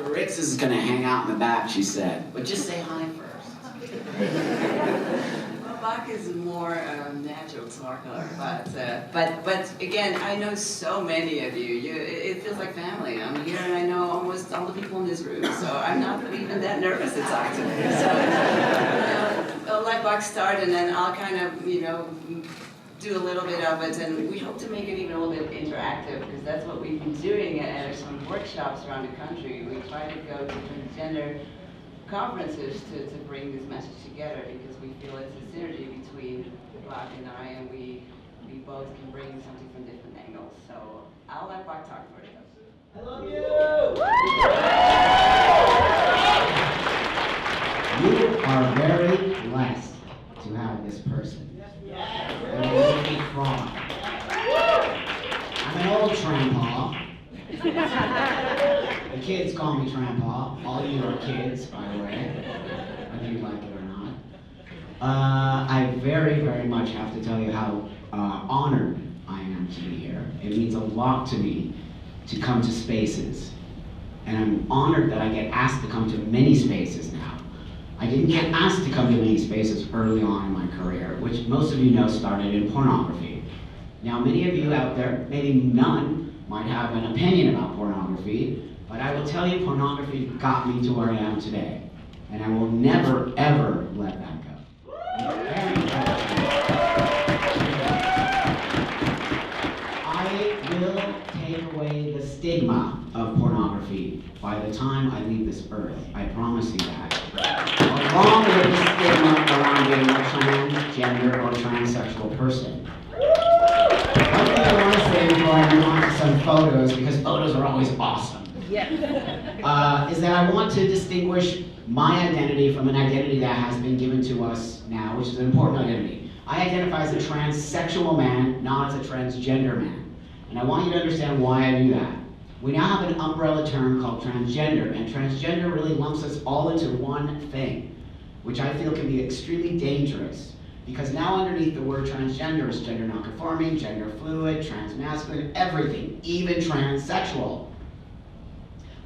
Rixt is going to hang out in the back, she said. But just say hi first. Well, Bach is a more natural talker, but again, I know so many of you. It feels like family. I'm here and I know almost all the people in this room, so I'm not even that nervous to talk to you. So, I'll let Bach start and then I'll kind of, do a little bit of it, and we hope to make it even a little bit interactive, because that's what we've been doing at some workshops around the country. We try to go to transgender conferences to bring this message together, because we feel it's a synergy between Bach and I, and we both can bring something from different angles. So I'll let Bach talk first. I love you! You are very blessed to have this person. I'm an old grandpa. The kids call me grandpa. All you are kids, by the way, whether you like it or not. I very, very much have to tell you how honored I am to be here. It means a lot to me to come to spaces. And I'm honored that I get asked to come to many spaces now. I didn't get asked to come to many spaces early on in my career, which most of you know started in pornography. Now, many of you out there, maybe none, might have an opinion about pornography, but I will tell you pornography got me to where I am today. And I will never, ever let that go. I will take away the stigma of pornography by the time I leave this earth. I promise you that. Along with the stigma around being a transgender or transsexual person. One thing I want to say before I move on to some photos, because photos are always awesome, is that I want to distinguish my identity from an identity that has been given to us now, which is an important identity. I identify as a transsexual man, not as a transgender man. And I want you to understand why I do that. We now have an umbrella term called transgender, and transgender really lumps us all into one thing, which I feel can be extremely dangerous, because now underneath the word transgender is gender nonconforming, gender fluid, transmasculine, everything, even transsexual.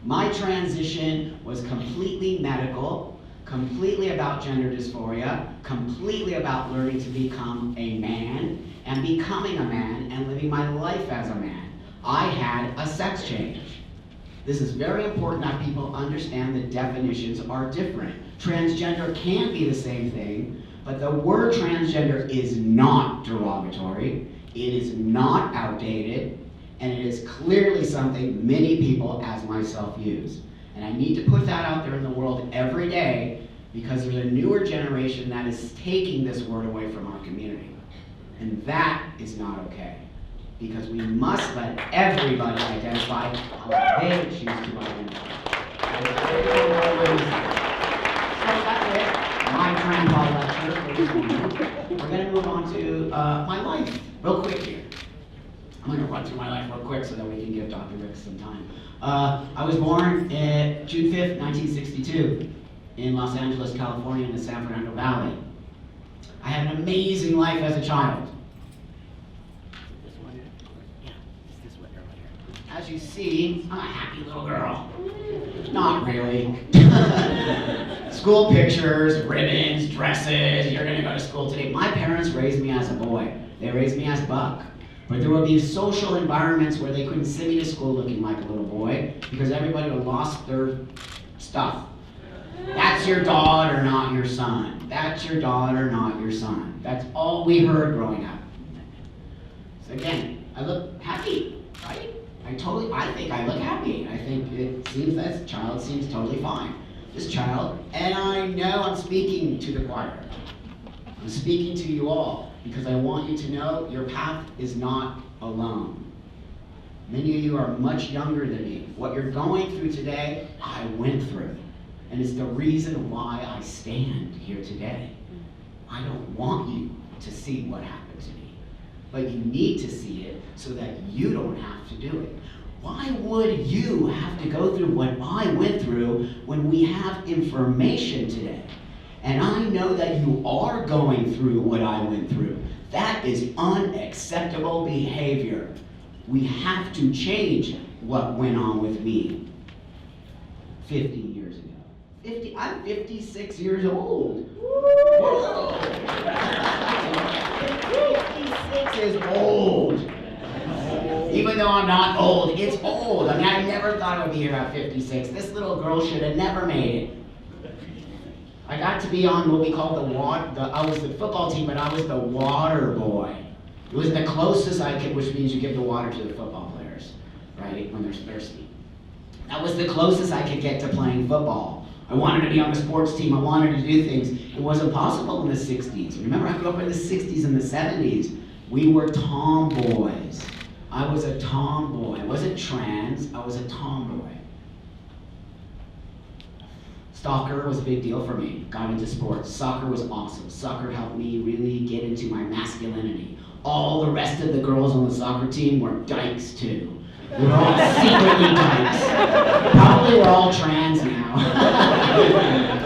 My transition was completely medical, completely about gender dysphoria, completely about learning to become a man, and becoming a man, and living my life as a man. I had a sex change. This is very important that people understand the definitions are different. Transgender can be the same thing, but the word transgender is not derogatory, it is not outdated, and it is clearly something many people, as myself, use. And I need to put that out there in the world every day, because there's a newer generation that is taking this word away from our community. And that is not okay. Because we must let everybody identify how they choose to identify. So that's it. My grandpa lecture for this morning. We're going to move on to my life real quick here. I'm going to run through my life real quick so that we can give Dr. Rixt some time. I was born June 5th, 1962 in Los Angeles, California in the San Fernando Valley. I had an amazing life as a child. As you see, I'm a happy little girl. Not really. School pictures, ribbons, dresses, you're gonna go to school today. My parents raised me as a boy. They raised me as Buck. But there would be social environments where they couldn't send me to school looking like a little boy because everybody would have lost their stuff. That's your daughter, not your son. That's your daughter, not your son. That's all we heard growing up. So again, I look happy, right? I think I look happy. I think it seems that child seems totally fine. This child, and I know I'm speaking to the choir. I'm speaking to you all because I want you to know your path is not alone. Many of you are much younger than me. What you're going through today, I went through. And it's the reason why I stand here today. I don't want you to see what happened to me, but you need to see it so that you don't have to do it. Why would you have to go through what I went through when we have information today? And I know that you are going through what I went through. That is unacceptable behavior. We have to change what went on with me. 50 years ago. I'm 56 years old. Whoa. 56 is old. Even though I'm not old, it's old. I mean, I never thought I would be here at 56. This little girl should have never made it. I got to be on what we call I was the football team, but I was the water boy. It was the closest I could, which means you give the water to the football players, right, when they're thirsty. That was the closest I could get to playing football. I wanted to be on the sports team. I wanted to do things. It wasn't possible in the 60s. Remember, I grew up in the 60s and the 70s. We were tomboys. I was a tomboy. I wasn't trans. I was a tomboy. Soccer was a big deal for me. Got into sports. Soccer was awesome. Soccer helped me really get into my masculinity. All the rest of the girls on the soccer team were dykes too. We were all secretly dykes. Probably we're all trans now.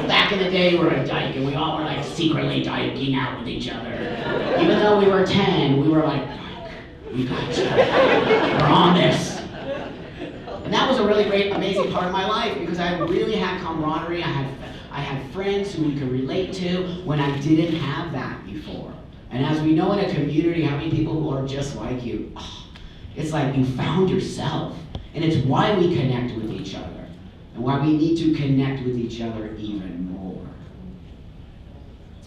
Back in the day, we were a dyke, and we all were like secretly dyking out with each other. Even though we were 10, we were like, dyke, we got you. We're on this. And that was a really great, amazing part of my life because I really had camaraderie. I had friends who we could relate to when I didn't have that before. And as we know in a community, how many people who are just like you, it's like you found yourself. And it's why we connect with each other. And why we need to connect with each other even more.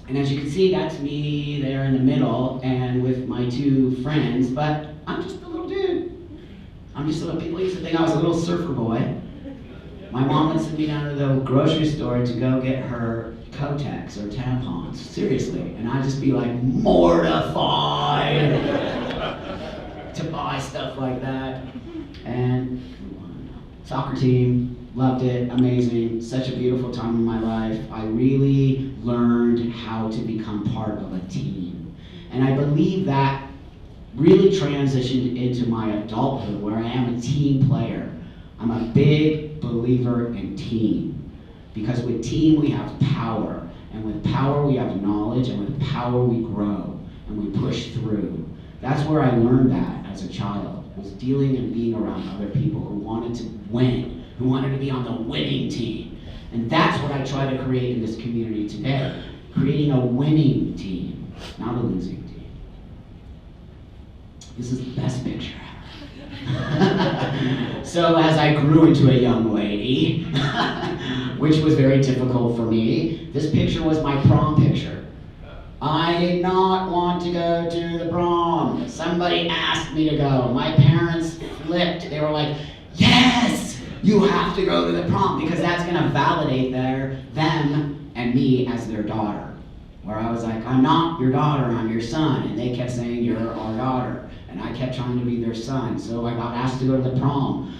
And as you can see, that's me there in the middle and with my two friends, but I'm just a little dude. I'm just a little, people used to think I was a little surfer boy. My mom would send me down to the grocery store to go get her Kotex or tampons, seriously. And I'd just be like mortified to buy stuff like that. And soccer team, loved it, amazing, such a beautiful time in my life. I really learned how to become part of a team. And I believe that really transitioned into my adulthood where I am a team player. I'm a big believer in team. Because with team we have power. And with power we have knowledge. And with power we grow. And we push through. That's where I learned that as a child. Was dealing and being around other people who wanted to win. Who wanted to be on the winning team. And that's what I try to create in this community today. Creating a winning team, not a losing team. This is the best picture ever. So as I grew into a young lady, which was very difficult for me, this picture was my prom picture. I did not want to go to the prom. Somebody asked me to go. My parents flipped. They were like, yes, you have to go to the prom because that's going to validate them and me as their daughter. Where I was like, I'm not your daughter, I'm your son. And they kept saying, you're our daughter. And I kept trying to be their son. So I got asked to go to the prom.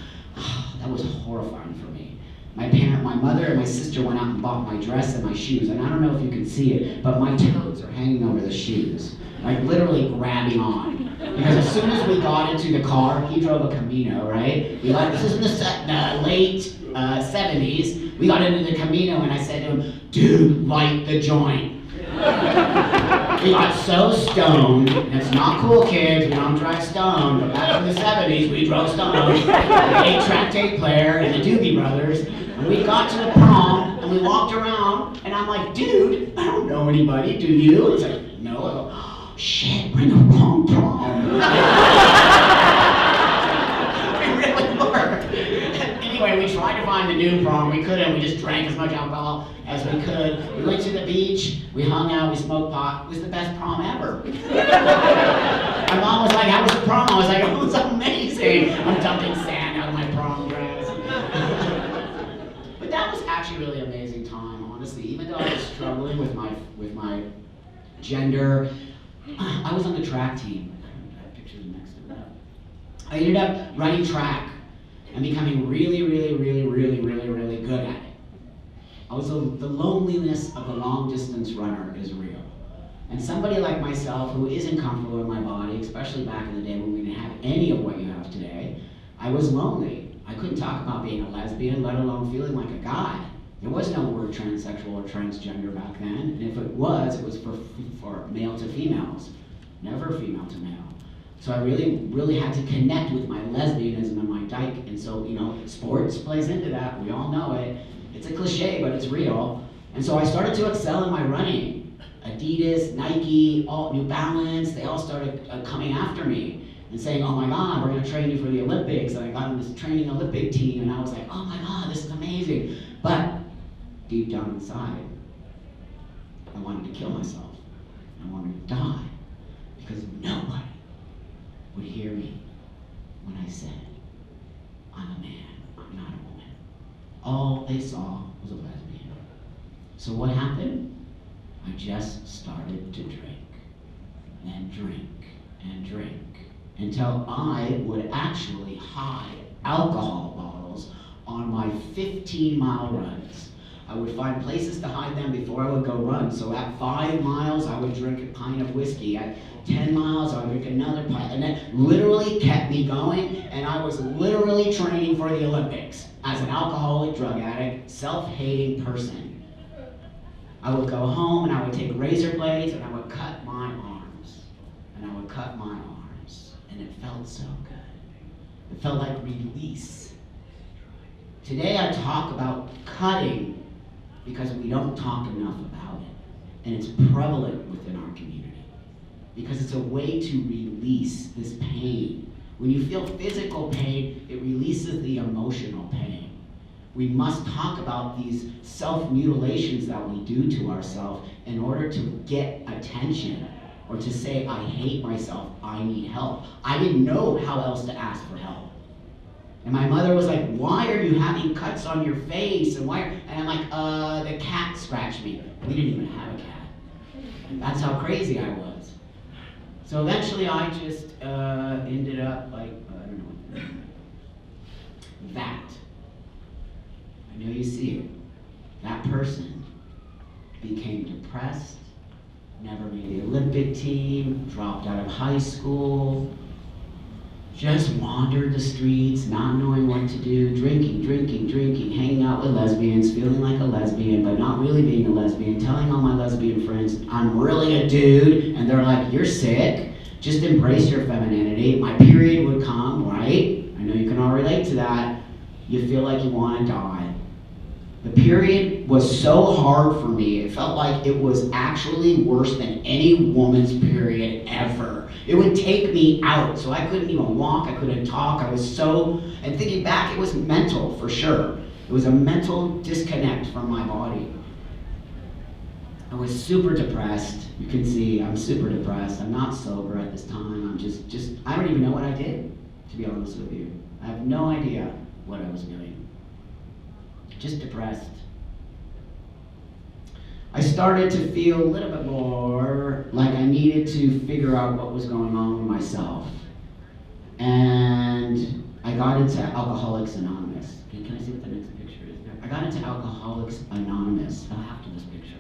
That was horrifying for me. My mother and my sister went out and bought my dress and my shoes. And I don't know if you can see it, but my toes are hanging over the shoes. Like literally grabbing on. Because as soon as we got into the car, he drove a Camino, right? This is in the late 70s. We got into the Camino and I said to him, dude, light the joint. We got so stoned, and it's not cool kids, we don't drive stoned, but back in the 70s we drove stoned, the 8-track tape player and the Doobie Brothers, and we got to the prom, and we walked around, and I'm like, dude, I don't know anybody, do you? He's like, no. I go, oh, shit, we're in the wrong prom. We really were. Anyway, we tried to find the new prom, we couldn't, we just drank as much alcohol as we could. We went to the beach, we hung out, we smoked pot. It was the best prom ever. My mom was like, how was the prom? I was like, oh, it was amazing. I'm dumping sand out of my prom dress. But that was actually really amazing time, honestly. Even though I was struggling with my gender, I was on the track team. I have pictures next to that. I ended up running track and becoming really, really, really, really, really, really good at it. The loneliness of a long-distance runner is real. And somebody like myself who isn't comfortable in my body, especially back in the day when we didn't have any of what you have today, I was lonely. I couldn't talk about being a lesbian, let alone feeling like a guy. There was no word transsexual or transgender back then, and if it was for male to females, never female to male. So I really had to connect with my lesbianism and my dyke. And so, sports plays into that. We all know it. It's a cliche, but it's real. And so I started to excel in my running. Adidas, Nike, New Balance, they all started coming after me and saying, oh my God, we're gonna train you for the Olympics. And I got on this training Olympic team, and I was like, oh my God, this is amazing. But deep down inside, I wanted to kill myself. I wanted to die because nobody would hear me when I said, I'm a man, I'm not a woman. All they saw was a lesbian. So what happened? I just started to drink and drink and drink until I would actually hide alcohol bottles on my 15-mile runs. I would find places to hide them before I would go run. So at 5 miles, I would drink a pint of whiskey. At 10 miles, I would drink another pint. And that literally kept me going, and I was literally training for the Olympics as an alcoholic, drug addict, self-hating person. I would go home, and I would take razor blades, and I would cut my arms. And I would cut my arms. And it felt so good. It felt like release. Today, I talk about cutting because we don't talk enough about it. And it's prevalent within our community. Because it's a way to release this pain. When you feel physical pain, it releases the emotional pain. We must talk about these self-mutilations that we do to ourselves in order to get attention or to say, I hate myself, I need help. I didn't know how else to ask for help. And my mother was like, why are you having cuts on your face? And I'm like, the cat scratched me. We didn't even have a cat. And that's how crazy I was. So eventually I just ended up like, I don't know what that. I know you see it. That person became depressed, never made the Olympic team, dropped out of high school, just wandered the streets, not knowing what to do, drinking, hanging out with lesbians, feeling like a lesbian, but not really being a lesbian, telling all my lesbian friends, I'm really a dude, and they're like, you're sick, just embrace your femininity. My period would come, right? I know you can all relate to that. You feel like you want to die. The period was so hard for me, it felt like it was actually worse than any woman's period ever. It would take me out, so I couldn't even walk, I couldn't talk, and thinking back, it was mental for sure. It was a mental disconnect from my body. I was super depressed. You can see I'm super depressed. I'm not sober at this time. I'm just I don't even know what I did, to be honest with you. I have no idea what I was doing. Just depressed. I started to feel a little bit more like I needed to figure out what was going on with myself. And I got into Alcoholics Anonymous. Can I see what the next picture is there? I got into Alcoholics Anonymous after this picture.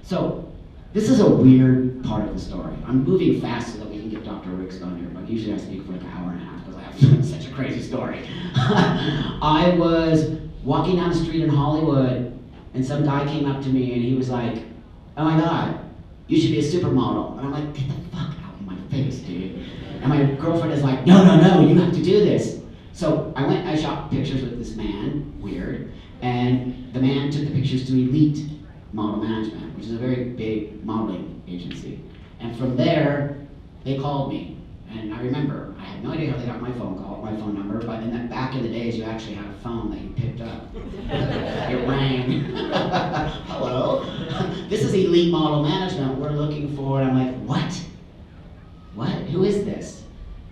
So, this is a weird part of the story. I'm moving fast so that we can get Dr. Rixt on here, but usually I speak for like an hour and a half because I have such a crazy story. I was walking down the street in Hollywood, and some guy came up to me and he was like, oh my God, you should be a supermodel. And I'm like, get the fuck out of my face, dude. And my girlfriend is like, no, you have to do this. So I shot pictures with this man, weird, and the man took the pictures to Elite Model Management, which is a very big modeling agency. And from there, they called me. And I remember, I had no idea how they got my phone number, but back in the days, you actually had a phone that you picked up. It rang. Hello? This is Elite Model Management. We're looking for, and I'm like, what? What? Who is this?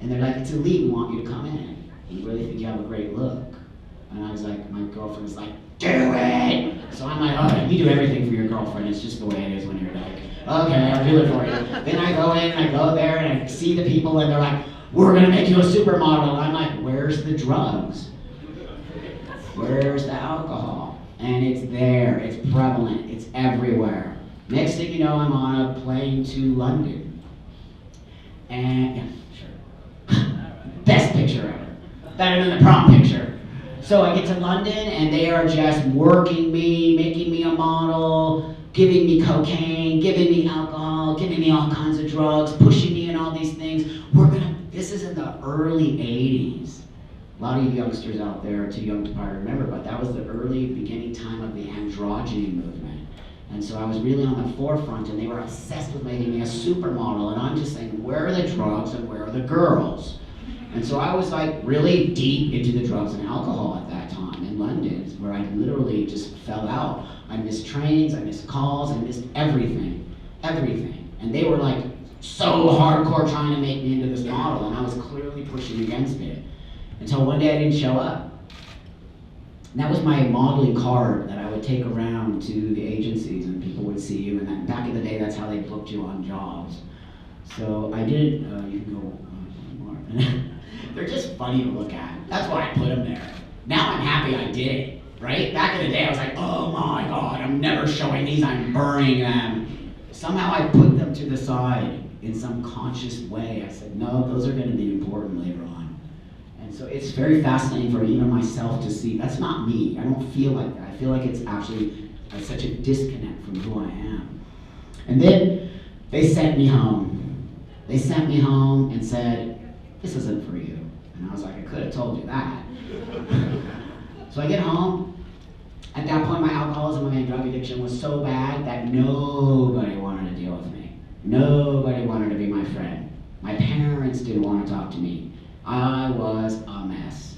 And they're like, it's Elite. We want you to come in. We really think you have a great look. And I was like, my girlfriend was like, do it! So I'm like, all right, you do everything for your girlfriend. It's just the way it is when you're like, okay, I'll do it for you. Then I go in, I go there, and I see the people, and they're like, we're gonna make you a supermodel. And I'm like, where's the drugs? Where's the alcohol? And it's there, it's prevalent, it's everywhere. Next thing you know, I'm on a plane to London. And, yeah, sure. Best picture ever. Better than the prom picture. So I get to London, and they are just working me, making me a model, giving me cocaine, giving me alcohol, giving me all kinds of drugs, pushing me in all these things. this is in the early 80s. A lot of you youngsters out there are too young to probably remember, but that was the early beginning time of the androgyny movement. And so I was really on the forefront, and they were obsessed with making me a supermodel, and I'm just saying, where are the drugs and where are the girls? And so I was like really deep into the drugs and alcohol at that time in London, where I literally just fell out. I missed trains, I missed calls, I missed everything, everything. And they were like so hardcore trying to make me into this model, and I was clearly pushing against it. Until one day I didn't show up. And that was my modeling card that I would take around to the agencies, and people would see you, and then back in the day that's how they booked you on jobs. So I did, you can go more. They're just funny to look at. That's why I put them there. Now I'm happy I did it, right? Back in the day I was like, oh my God, I'm never showing these, I'm burning them. Somehow I put them to the side in some conscious way. I said, no, those are gonna be important later on. And so it's very fascinating for even myself to see, that's not me, I don't feel like that. I feel like it's actually such a disconnect from who I am. And then they sent me home. They sent me home and said, this isn't for you. And I was like, I could have told you that. So I get home. At that point, my alcoholism and my drug addiction was so bad that nobody wanted to deal with me. Nobody wanted to be my friend. My parents didn't want to talk to me. I was a mess.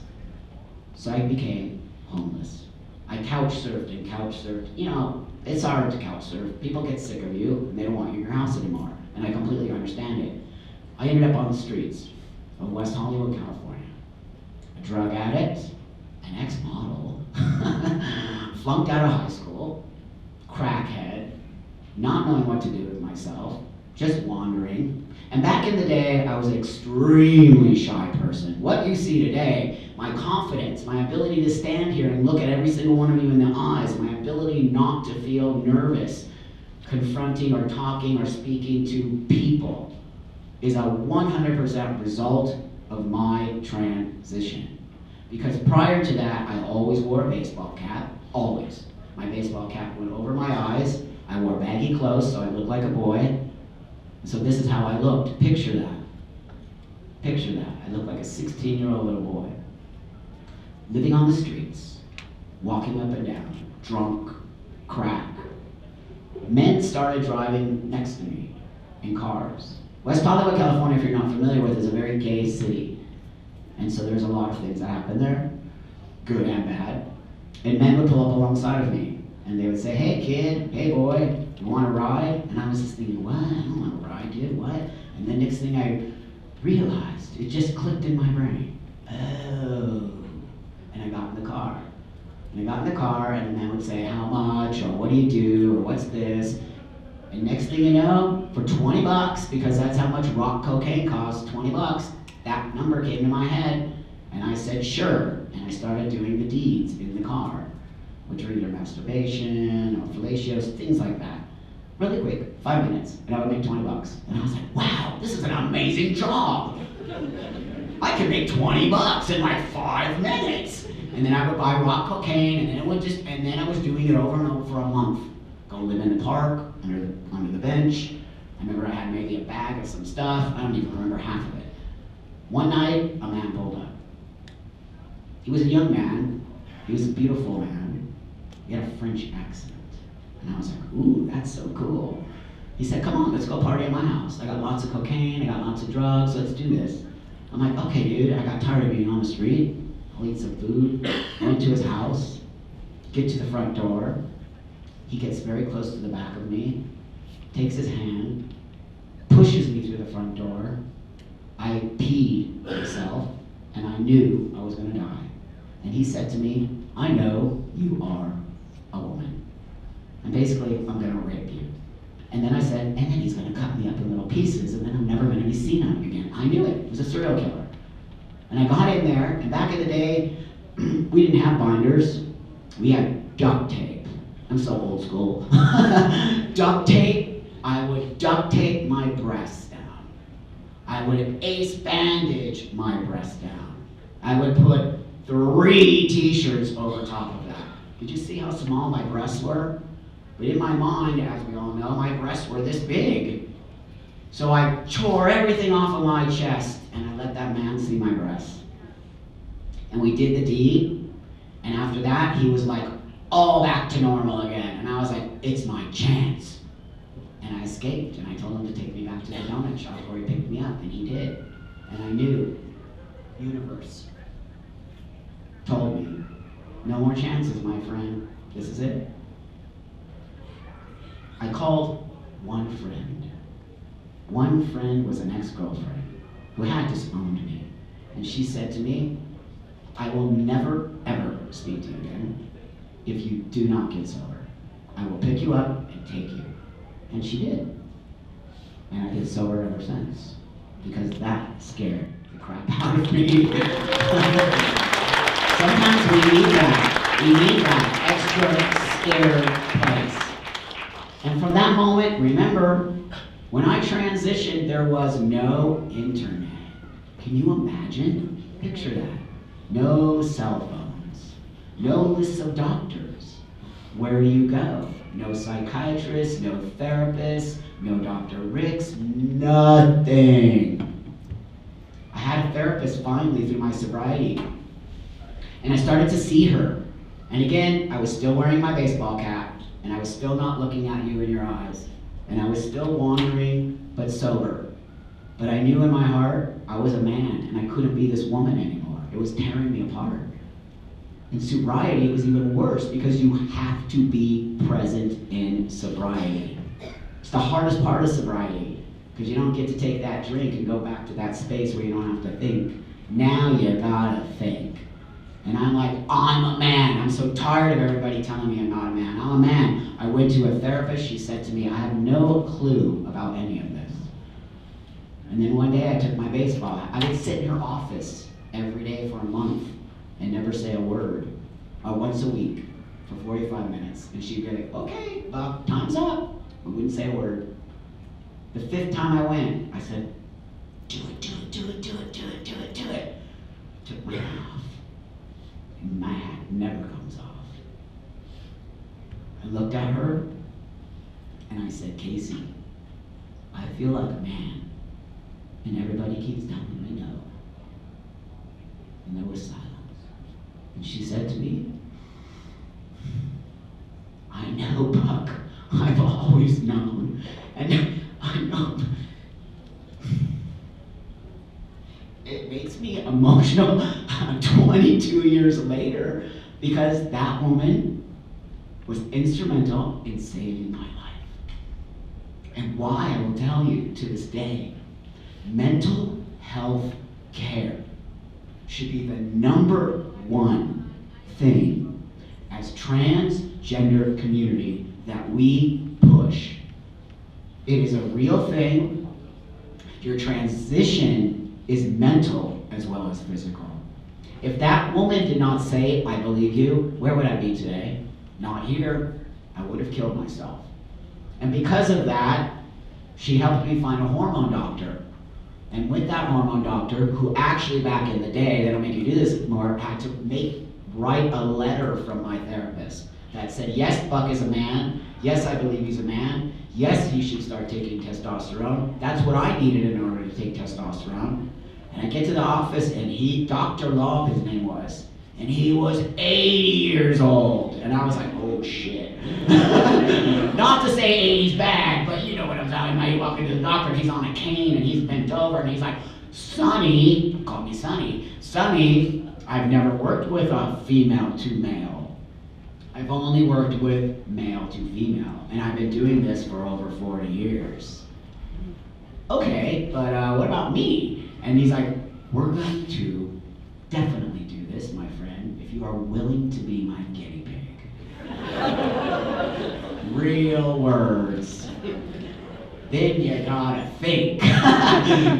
So I became homeless. I couch surfed and couch surfed. You know, it's hard to couch surf. People get sick of you and they don't want you in your house anymore. And I completely understand it. I ended up on the streets of West Hollywood, California. A drug addict, an ex-model, flunked out of high school, crackhead, not knowing what to do with myself, just wandering. And back in the day, I was an extremely shy person. What you see today, my confidence, my ability to stand here and look at every single one of you in the eyes, my ability not to feel nervous confronting or talking or speaking to people, is a 100% result of my transition. Because prior to that, I always wore a baseball cap, always. My baseball cap went over my eyes. I wore baggy clothes so I looked like a boy. So this is how I looked. Picture that. Picture that. I looked like a 16-year-old little boy. Living on the streets, walking up and down, drunk, crack. Men started driving next to me in cars. West Hollywood, California, if you're not familiar with, is a very gay city. And so there's a lot of things that happen there, good and bad. And men would pull up alongside of me, and they would say, hey kid, hey boy, you want to ride? And I was just thinking, what? I don't want to ride, dude, what? And then next thing I realized, it just clicked in my brain. Oh. And I got in the car. And I got in the car, and the man would say, how much, or what do you do, or what's this? And next thing you know, for 20 bucks, because that's how much rock cocaine costs, 20 bucks, that number came to my head, and I said, sure. And I started doing the deeds in the car, which are either masturbation or fellatio, things like that. Really quick, 5 minutes, and I would make 20 bucks. And I was like, wow, this is an amazing job. I can make 20 bucks in like 5 minutes. And then I would buy rock cocaine, and then I was doing it over and over for a month. Go live in the park, under the bench. I remember I had maybe a bag of some stuff. I don't even remember half of it. One night, a man pulled up. He was a young man. He was a beautiful man. He had a French accent. And I was like, ooh, that's so cool. He said, come on, let's go party at my house. I got lots of cocaine, I got lots of drugs, let's do this. I'm like, okay, dude, I got tired of being on the street. I'll eat some food. Went to his house, get to the front door. He gets very close to the back of me, takes his hand, pushes me through the front door. I peed myself, and I knew I was gonna die. And he said to me, I know you are a woman. And basically, I'm gonna rape you. And then I said, and then he's gonna cut me up in little pieces, and then I'm never gonna be seen of him again. I knew it. It was a serial killer. And I got in there, and back in the day, we didn't have binders. We had duct tape. I'm so old school. Duct tape. I would duct tape my breasts down. I would ace bandage my breasts down. I would put 3 t-shirts over top of that. Did you see how small my breasts were? But in my mind, as we all know, my breasts were this big. So I tore everything off of my chest and I let that man see my breasts. And we did the deed, and after that he was like, all back to normal again. And I was like, it's my chance. And I escaped, and I told him to take me back to the donut shop where he picked me up, and he did. And I knew, universe told me, no more chances, my friend. This is it. I called one friend. One friend was an ex-girlfriend who had disowned me. And she said to me, I will never, ever speak to you again if you do not get sober. I will pick you up and take you. And she did. And I get sober ever since. Because that scared the crap out of me. Sometimes we need that. We need that extra scared place. And from that moment, remember, when I transitioned, there was no internet. Can you imagine? Picture that. No cell phones. No lists of doctors. Where do you go? No psychiatrist, no therapist, no Dr. Rixt, nothing. I had a therapist finally through my sobriety. And I started to see her. And again, I was still wearing my baseball cap, and I was still not looking at you in your eyes. And I was still wandering, but sober. But I knew in my heart, I was a man, and I couldn't be this woman anymore. It was tearing me apart. In sobriety, it was even worse because you have to be present in sobriety. It's the hardest part of sobriety because you don't get to take that drink and go back to that space where you don't have to think. Now you gotta think. And I'm like, I'm a man. I'm so tired of everybody telling me I'm not a man. I'm a man. I went to a therapist. She said to me, I have no clue about any of this. And then one day I took my baseball hat. I would sit in her office every day for a month and never say a word, once a week for 45 minutes. And she'd be like, okay, well, time's up. We wouldn't say a word. The 5th time I went, I said, do it, do it, do it, do it, do it, do it, do it. Took my hat off. And my hat never comes off. I looked at her and I said, Casey, I feel like a man. And everybody keeps telling me no. And there was silence. And she said to me, I know, Buck. I've always known. And I know. It makes me emotional 22 years later because that woman was instrumental in saving my life. And why, I will tell you to this day, mental health care should be the #1 thing as transgender community that we push. It is a real thing. Your transition is mental as well as physical. If that woman did not say, I believe you, where would I be today? Not here. I would have killed myself. And because of that, she helped me find a hormone doctor. And with that hormone doctor, who actually back in the day, they don't make you do this anymore, had to write a letter from my therapist that said, yes, Buck is a man. Yes, I believe he's a man. Yes, he should start taking testosterone. That's what I needed in order to take testosterone. And I get to the office and Dr. Love, his name was, and he was 80 years old. And I was like, oh shit. Not to say 80's bad, but you know what I'm talking about. You walk into the doctor and he's on a cane and he's bent over and he's like, Sonny, call me Sonny. Sonny, I've never worked with a female to male. I've only worked with male to female. And I've been doing this for over 40 years. Okay, but what about me? And he's like, we're going to definitely do this, my friend, if you are willing to be my guinea pig. Real words. Then you gotta think.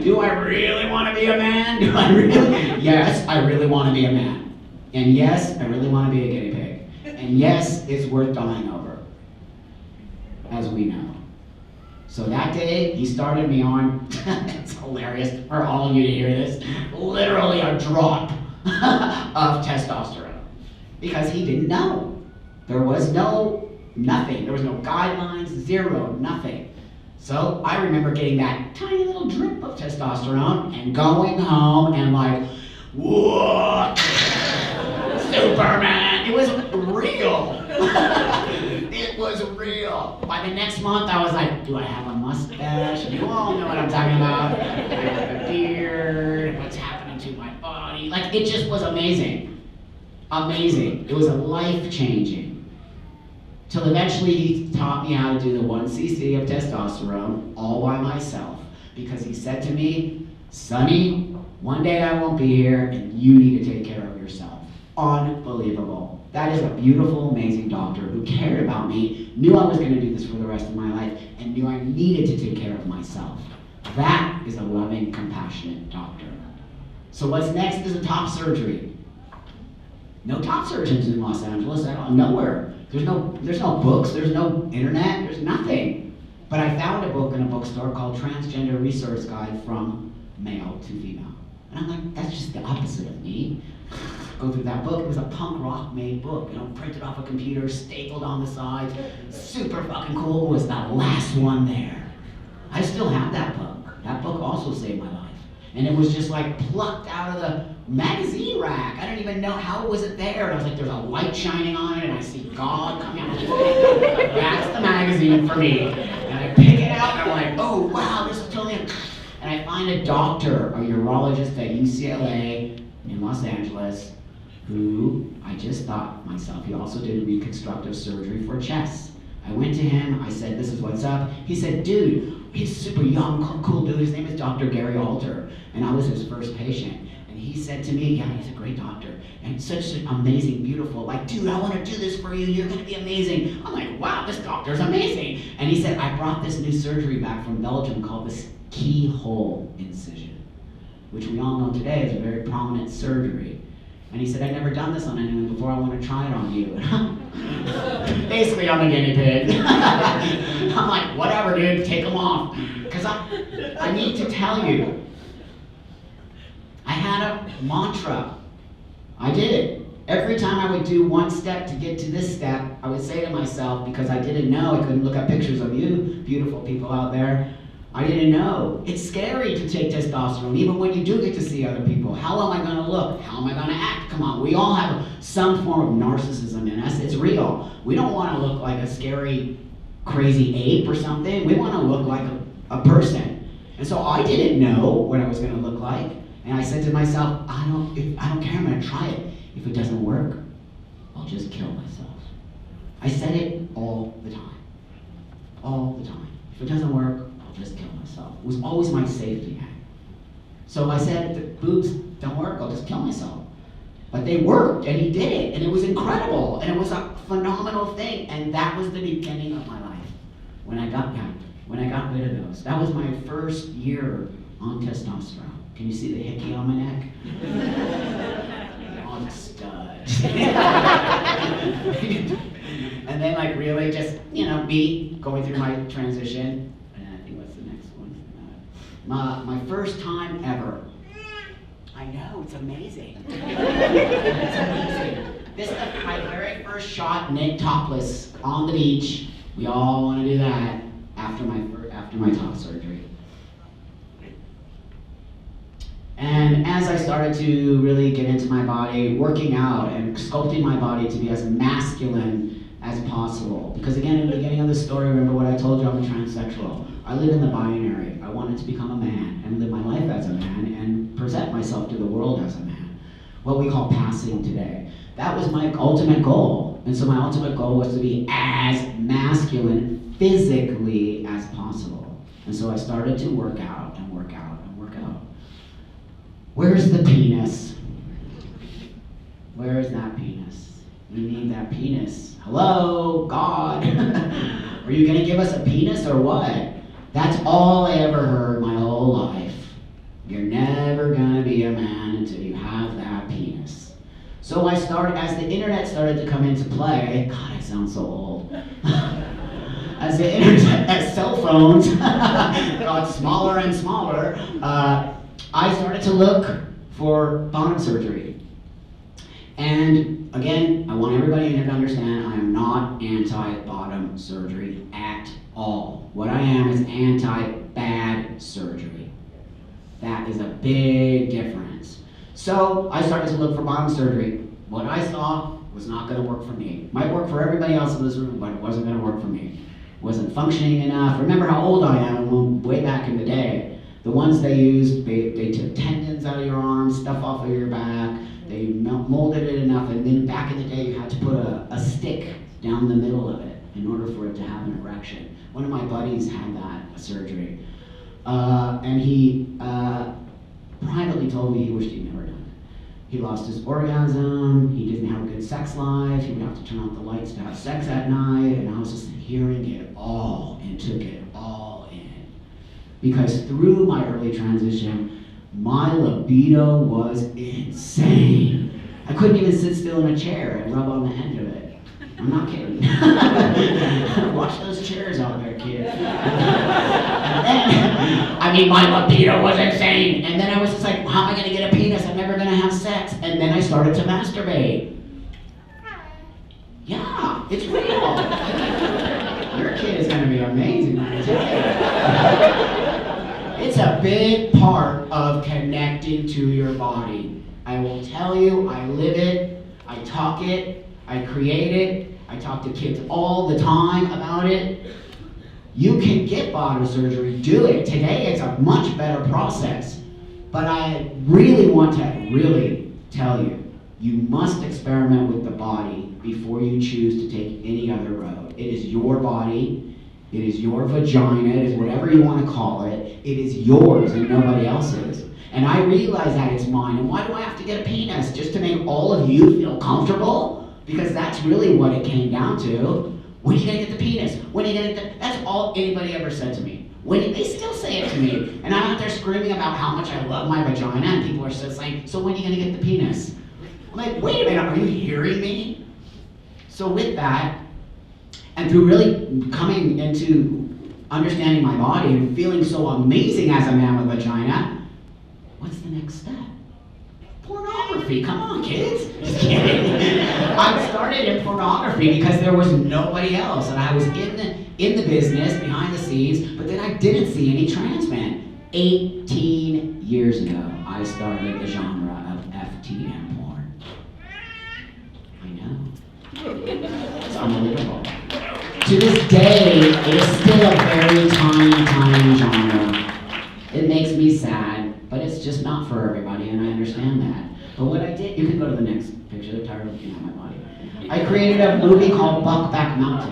Do I really want to be a man? Do I really? Yes, I really want to be a man. And yes, I really want to be a guinea pig. And yes, it's worth dying over, as we know. So that day, he started me on, it's hilarious for all of you to hear this, literally a drop of testosterone. Because he didn't know. There was nothing. There was no guidelines, zero, nothing. So I remember getting that tiny little drip of testosterone and going home and like, whoa, Superman. It was real. It was real. By the next month, I was like, do I have a mustache? You all know what I'm talking about. I have a beard. What's happening to my body? Like, it just was amazing. Amazing. It was a life-changing. Till eventually he taught me how to do the 1 cc of testosterone all by myself. Because he said to me, Sonny, one day I won't be here and you need to take care of yourself. Unbelievable. That is a beautiful, amazing doctor who cared about me, knew I was going to do this for the rest of my life, and knew I needed to take care of myself. That is a loving, compassionate doctor. So what's next is a top surgery. No top surgeons in Los Angeles, nowhere. There's no books, there's no internet, there's nothing. But I found a book in a bookstore called Transgender Resource Guide from Male to Female. And I'm like, that's just the opposite of me. Go through that book. It was a punk rock made book, printed off a computer, stapled on the sides, super fucking cool. It was the last one there. I still have that book. That book also saved my life. And it was just like plucked out of the magazine rack. I didn't even know how was it there. And I was like, there's a light shining on it, and I see God coming out. That's the magazine for me. And I pick it out, and I'm like, oh wow, this is totally. And I find a doctor, a urologist at UCLA in Los Angeles, who I just thought myself, he also did reconstructive surgery for chest. I went to him, I said, this is what's up. He said, dude, he's super young, cool dude, his name is Dr. Gary Alter, and I was his first patient. And he said to me, yeah, he's a great doctor, and such an amazing, beautiful, like, dude, I want to do this for you, you're gonna be amazing. I'm like, wow, this doctor's amazing. And he said, I brought this new surgery back from Belgium called this keyhole incision, which we all know today is a very prominent surgery. And he said, I've never done this on anyone before, I want to try it on you. Basically, I'm a guinea pig. I'm like, whatever, dude, take them off. Because I need to tell you, I had a mantra. I did it. Every time I would do one step to get to this step, I would say to myself, because I didn't know, I couldn't look up pictures of you, beautiful people out there, I didn't know. It's scary to take testosterone, even when you do get to see other people. How am I gonna look? How am I gonna act? Come on, we all have some form of narcissism in us. It's real. We don't wanna look like a scary, crazy ape or something. We wanna look like a person. And so I didn't know what I was gonna look like. And I said to myself, I don't care, I'm gonna try it. If it doesn't work, I'll just kill myself. I said it all the time. All the time. If it doesn't work, just kill myself. It was always my safety net. So I said, if the boobs don't work, I'll just kill myself. But they worked, and he did it, and it was incredible, and it was a phenomenal thing, and that was the beginning of my life. When I got rid of those. That was my first year on testosterone. Can you see the hickey on my neck? On stud. And then like really just, me going through my transition. My first time ever. I know, it's amazing. It's amazing. This is my very first shot naked topless on the beach. We all want to do that after my top surgery. And as I started to really get into my body, working out and sculpting my body to be as masculine as possible. Because again, in the beginning of the story, remember what I told you, I'm a transsexual. I live in the binary. I wanted to become a man and live my life as a man and present myself to the world as a man. What we call passing today. That was my ultimate goal. And so my ultimate goal was to be as masculine physically as possible. And so I started to work out and work out and work out. Where's the penis? Where is that penis? We need that penis. Hello, God. Are you gonna give us a penis or what? That's all I ever heard my whole life. You're never gonna be a man until you have that penis. So I started, as the internet started to come into play, God, I sound so old. As the internet, as cell phones got smaller and smaller, I started to look for bottom surgery. And again, I want everybody in here to understand I am not anti-bottom surgery at all. What I am is anti-bad surgery. That is a big difference. So I started to look for bottom surgery. What I saw was not going to work for me. Might work for everybody else in this room, but it wasn't going to work for me. Wasn't functioning enough. Remember how old I am, and way back in the day, the ones they used, they took tendons out of your arms, stuff off of your back, they molded it enough, and then back in the day you had to put a stick down the middle of it in order for it to have an erection. One of my buddies had that surgery, and he privately told me he wished he'd never done it. He lost his orgasm, he didn't have a good sex life, he would have to turn off the lights to have sex at night, and I was just hearing it all and took it all in. Because through my early transition, my libido was insane. I couldn't even sit still in a chair and rub on the end of it. I'm not kidding. Watch those chairs out there, kids. My libido was insane. And then I was just like, how am I going to get a penis? I'm never going to have sex. And then I started to masturbate. Yeah, it's real. Your kid is going to be amazing, I tell you. It's a big part of connecting to your body. I will tell you, I live it, I talk it, I create it, I talk to kids all the time about it. You can get bottom surgery, do it. Today it's a much better process. But I really want to really tell you, you must experiment with the body before you choose to take any other road. It is your body, it is your vagina, it is whatever you want to call it. It is yours and nobody else's. And I realize that it's mine. And why do I have to get a penis? Just to make all of you feel comfortable? Because that's really what it came down to. When are you gonna get the penis? When are you gonna get the... That's all anybody ever said to me. They still say it to me. And I'm out there screaming about how much I love my vagina, and people are still saying, so when are you gonna get the penis? I'm like, wait a minute, are you hearing me? So with that, and through really coming into understanding my body and feeling so amazing as a man with a vagina, what's the next step? Pornography, come on kids. Just kidding. I started in pornography because there was nobody else, and I was in the business, behind the scenes, but then I didn't see any trans men. 18 years ago, I started the genre of FTM porn. I know. It's unbelievable. To this day, it is still a very tiny genre. It makes me sad, but it's just not for everybody, and I understand that. But what I did, you can go to the next picture, they're tired of looking at my body. I created a movie called Buckback Mountain.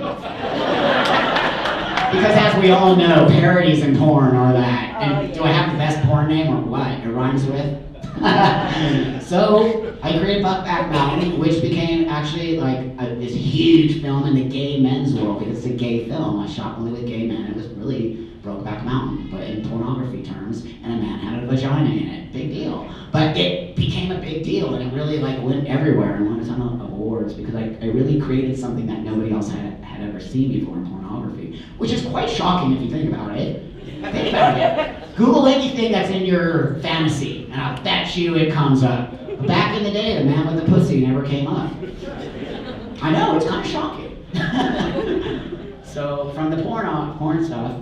Because as we all know, parodies in porn are that. And do I have the best porn name or what? It rhymes with? So I created Buckback Mountain, which became actually like this huge film in the gay men's world, because it's a gay film. I shot only with gay men. It was really Brokeback Mountain, but in pornography terms, and a man had a vagina in it. Big deal. But it became a big deal, and it really went everywhere and won a ton of awards, because I really created something that nobody else had ever seen before in pornography, which is quite shocking if you think about it. Think about it. Google anything that's in your fantasy, and I'll bet you it comes up. Back in the day, the man with the pussy never came up. I know, it's kind of shocking. So from the porn stuff,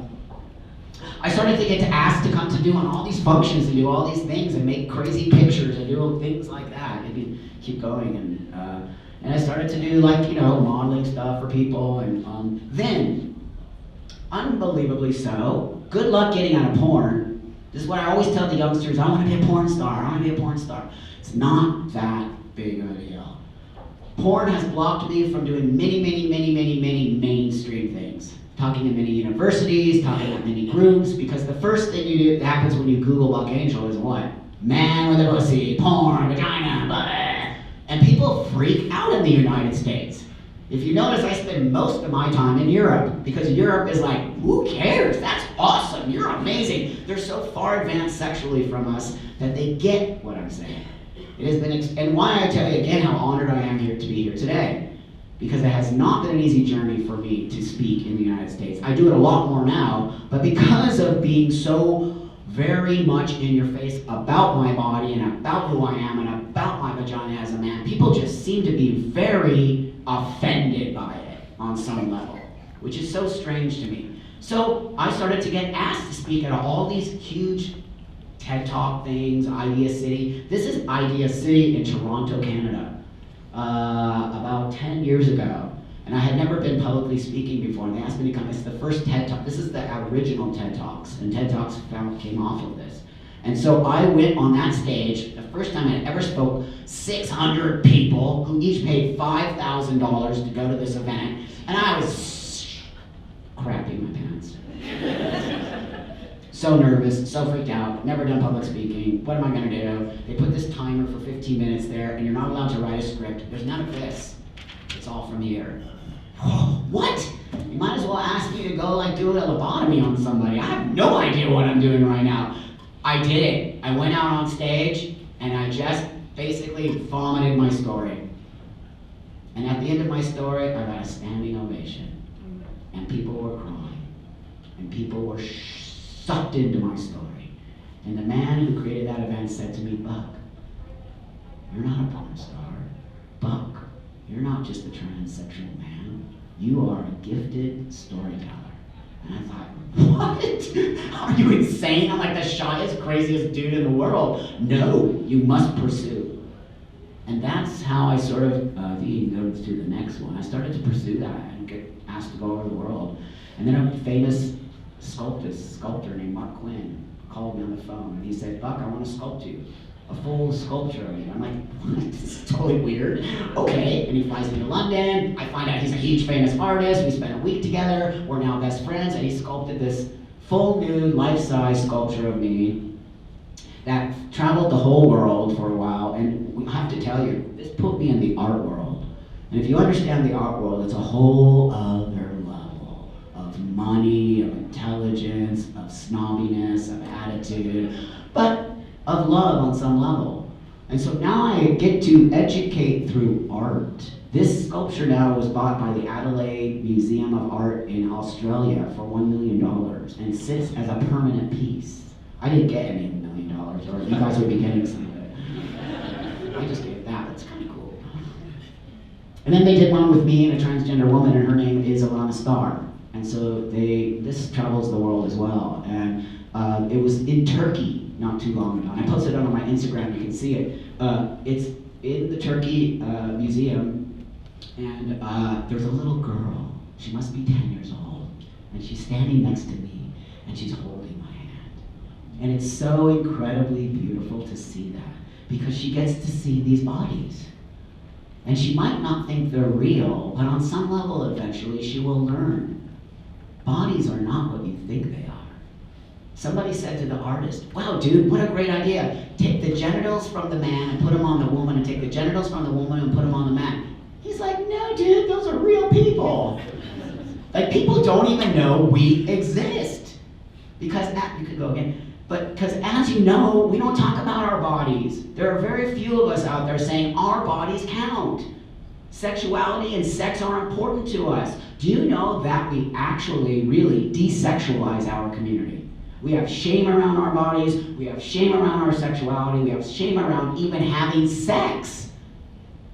I started to get asked to come to doing all these functions and do all these things and make crazy pictures and do things like that. And you keep going, and I started to do modeling stuff for people, and then, unbelievably so, good luck getting out of porn. This is what I always tell the youngsters: I want to be a porn star. I want to be a porn star. It's not that big of a deal. Porn has blocked me from doing many mainstream things. Talking in many universities, talking at many groups, because the first thing you do that happens when you Google Buck Angel is what? Man with a pussy, porn, vagina, blah. And people freak out in the United States. If you notice, I spend most of my time in Europe, because Europe is like, who cares? That's awesome, you're amazing. They're so far advanced sexually from us that they get what I'm saying. It has been, and why I tell you again how honored I am here to be here today. Because it has not been an easy journey for me to speak in the United States. I do it a lot more now, but because of being so very much in your face about my body and about who I am and about my vagina as a man, people just seem to be very offended by it on some level, which is so strange to me. So I started to get asked to speak at all these huge TED Talk things, Idea City. This is Idea City in Toronto, Canada, about 10 years ago. And I had never been publicly speaking before, and they asked me to come. It's the first TED Talk. This is the original TED Talks, and TED Talks came off of this. And so I went on that stage, the first time I ever spoke, 600 people who each paid $5,000 to go to this event, and I was crapping my pants. So nervous, so freaked out, never done public speaking. What am I gonna do? They put this timer for 15 minutes there, and you're not allowed to write a script. There's none of this. It's all from here. What? You might as well ask me to go like do a lobotomy on somebody. I have no idea what I'm doing right now. I did it. I went out on stage, and I just basically vomited my story. And at the end of my story, I got a standing ovation. And people were crying. And people were sucked into my story. And the man who created that event said to me, Buck, you're not a porn star. Buck, you're not just a transsexual man. You are a gifted storyteller. And I thought, what? Are you insane? I'm like the shyest, craziest dude in the world. No, you must pursue. And that's how I sort of, you can go to the next one. I started to pursue that and get asked to go over the world. And then a famous sculptor named Mark Quinn called me on the phone and he said, Buck, I want to sculpt you. A full sculpture of you. I'm like, what? This is totally weird. Okay, and he flies me to London. I find out he's a huge famous artist. We spent a week together. We're now best friends, and he sculpted this full nude, life-size sculpture of me that traveled the whole world for a while. And I have to tell you, this put me in the art world. And if you understand the art world, it's a whole other level of money, of intelligence, of snobbiness, of attitude, but of love on some level. And so now I get to educate through art. This sculpture now was bought by the Adelaide Museum of Art in Australia for $1 million and sits as a permanent piece. I didn't get any of the $1 million, or you guys would be getting some of it. I just gave that, that's kind of cool. And then they did one with me and a transgender woman, and her name is Alana Starr. And so this travels the world as well. And it was in Turkey not too long ago. And I posted it on my Instagram, you can see it. It's in the Turkey Museum, and there's a little girl. She must be 10 years old, and she's standing next to me, and she's holding my hand. And it's so incredibly beautiful to see that, because she gets to see these bodies. And she might not think they're real, but on some level eventually she will learn. Bodies are not what you think they are. Somebody said to the artist, wow, dude, what a great idea. Take the genitals from the man and put them on the woman, and take the genitals from the woman and put them on the man. He's like, no, dude, those are real people. Like, people don't even know we exist. Because, you could go again. But, because as you know, we don't talk about our bodies. There are very few of us out there saying our bodies count. Sexuality and sex are important to us. Do you know that we actually really desexualize our community? We have shame around our bodies, we have shame around our sexuality, we have shame around even having sex.